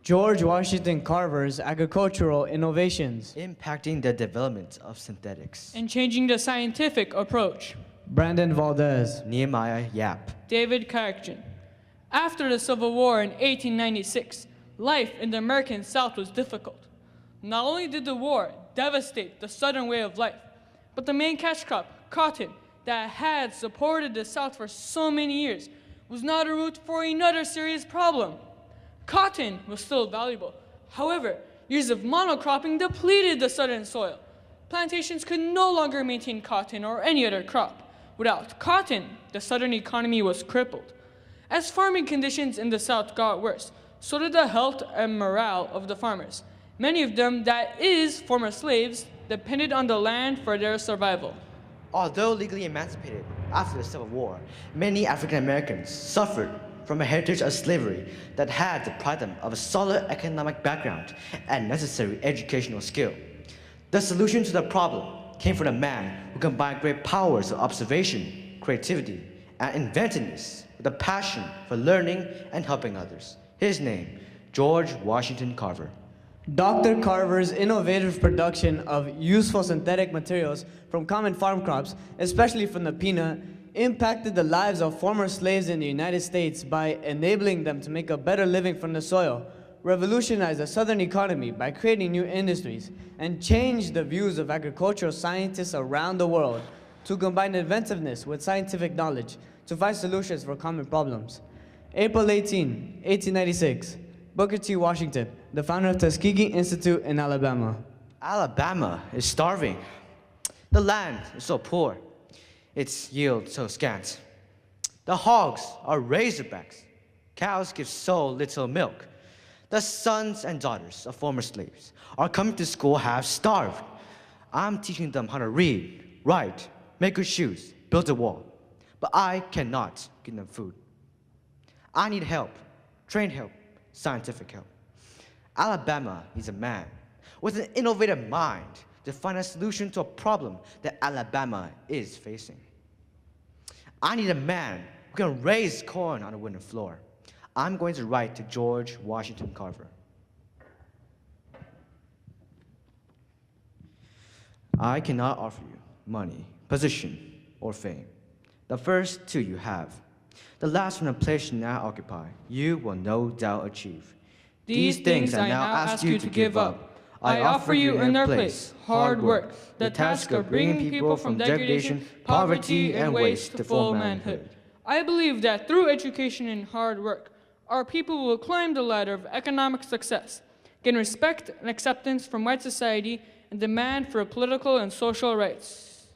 George Washington Carver's agricultural innovations. Impacting the development of synthetics. And changing the scientific approach. Brandon Valdez. Nehemiah Yap. David Carrickton. After the Civil War in 1896, life in the American South was difficult. Not only did the war devastate the Southern way of life, but the main cash crop, cotton, that had supported the South for so many years, was now the root for another serious problem. Cotton was still valuable. However, years of monocropping depleted the Southern soil. Plantations could no longer maintain cotton or any other crop. Without cotton, the Southern economy was crippled. As farming conditions in the South got worse, so did the health and morale of the farmers. Many of them, that is, former slaves, depended on the land for their survival. Although legally emancipated after the Civil War, many African Americans suffered from a heritage of slavery that had deprived them of a solid economic background and necessary educational skill. The solution to the problem came from a man who combined great powers of observation, creativity, and inventiveness with a passion for learning and helping others. His name, George Washington Carver. Dr. Carver's innovative production of useful synthetic materials from common farm crops, especially from the peanut, impacted the lives of former slaves in the United States by enabling them to make a better living from the soil, revolutionized the Southern economy by creating new industries, and changed the views of agricultural scientists around the world to combine inventiveness with scientific knowledge to find solutions for common problems. April 18, 1896, Booker T. Washington, the founder of Tuskegee Institute in Alabama. Alabama is starving. The land is so poor. Its yield so scant. The hogs are razorbacks. Cows give so little milk. The sons and daughters of former slaves are coming to school half starved. I'm teaching them how to read, write, make good shoes, build a wall. But I cannot give them food. I need help, trained help, scientific help. Alabama needs a man with an innovative mind to find a solution to a problem that Alabama is facing. I need a man who can raise corn on a wooden floor. I'm going to write to George Washington Carver. I cannot offer you money, position, or fame. The first two you have. The last from the place you now occupy, you will no doubt achieve. These things I now ask you to give up. I offer you in their place hard work, the task of bringing people from degradation, poverty, and waste to full manhood. I believe that through education and hard work, our people will climb the ladder of economic success, gain respect and acceptance from white society, and demand for political and social rights.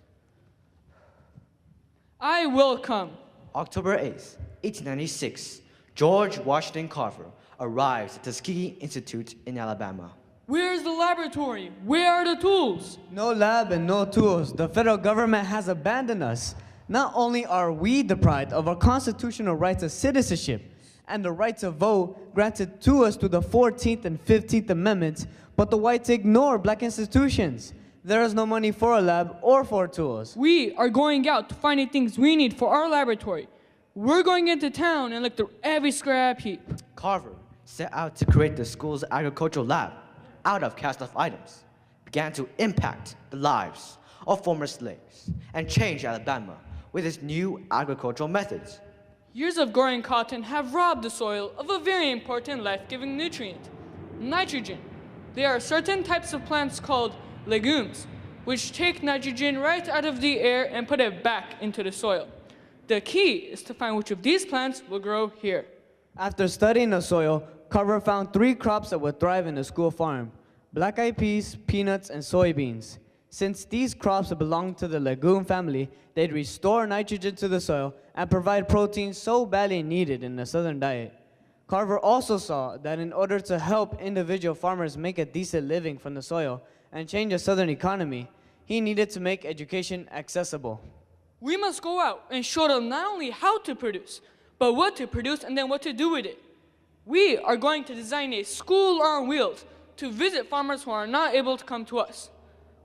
I will come. October 8th, 1896, George Washington Carver arrives at Tuskegee Institute in Alabama. Where's the laboratory? Where are the tools? No lab and no tools. The federal government has abandoned us. Not only are we deprived of our constitutional rights of citizenship and the right to vote granted to us through the 14th and 15th Amendments, but the whites ignore black institutions. There is no money for a lab or for tools. We are going out to finding things we need for our laboratory. We're going into town and look through every scrap heap. Carver set out to create the school's agricultural lab out of cast-off items, began to impact the lives of former slaves, and change Alabama with its new agricultural methods. Years of growing cotton have robbed the soil of a very important life-giving nutrient, nitrogen. There are certain types of plants called legumes, which take nitrogen right out of the air and put it back into the soil. The key is to find which of these plants will grow here. After studying the soil, Carver found 3 crops that would thrive in the school farm: black-eyed peas, peanuts, and soybeans. Since these crops belong to the legume family, they'd restore nitrogen to the soil and provide protein so badly needed in the Southern diet. Carver also saw that in order to help individual farmers make a decent living from the soil and change the Southern economy, he needed to make education accessible. We must go out and show them not only how to produce, but what to produce and then what to do with it. We are going to design a school on wheels to visit farmers who are not able to come to us.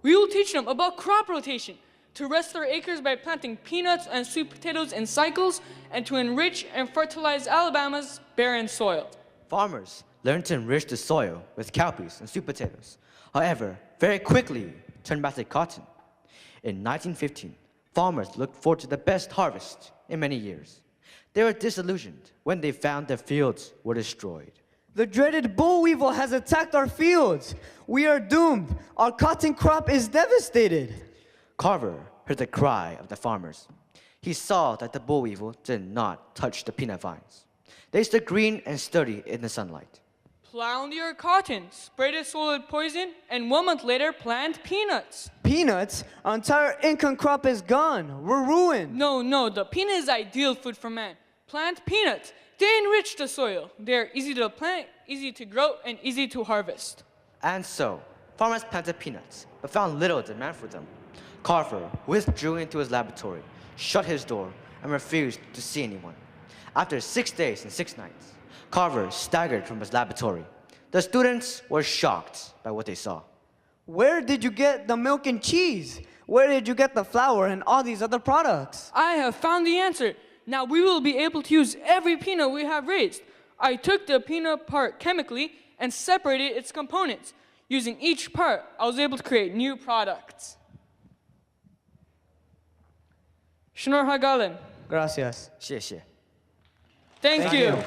We will teach them about crop rotation, to rest their acres by planting peanuts and sweet potatoes in cycles, and to enrich and fertilize Alabama's barren soil. Farmers learned to enrich the soil with cowpeas and sweet potatoes. However, very quickly turned back to cotton. In 1915, farmers looked forward to the best harvest in many years. They were disillusioned when they found their fields were destroyed. The dreaded boll weevil has attacked our fields. We are doomed. Our cotton crop is devastated. Carver heard the cry of the farmers. He saw that the boll weevil did not touch the peanut vines. They stood green and sturdy in the sunlight. Plow your cotton, sprayed it solid poison, and 1 month later plant peanuts. Peanuts? Our entire income crop is gone. We're ruined. No, the peanut is ideal food for man. Plant peanuts. They enrich the soil. They're easy to plant, easy to grow, and easy to harvest. And so, farmers planted peanuts, but found little demand for them. Carver withdrew into his laboratory, shut his door, and refused to see anyone. After 6 days and 6 nights, Carver staggered from his laboratory. The students were shocked by what they saw. Where did you get the milk and cheese? Where did you get the flour and all these other products? I have found the answer. Now we will be able to use every peanut we have raised. I took the peanut part chemically and separated its components. Using each part, I was able to create new products. Shnor Hagalen. Gracias. 谢谢。 Thank you.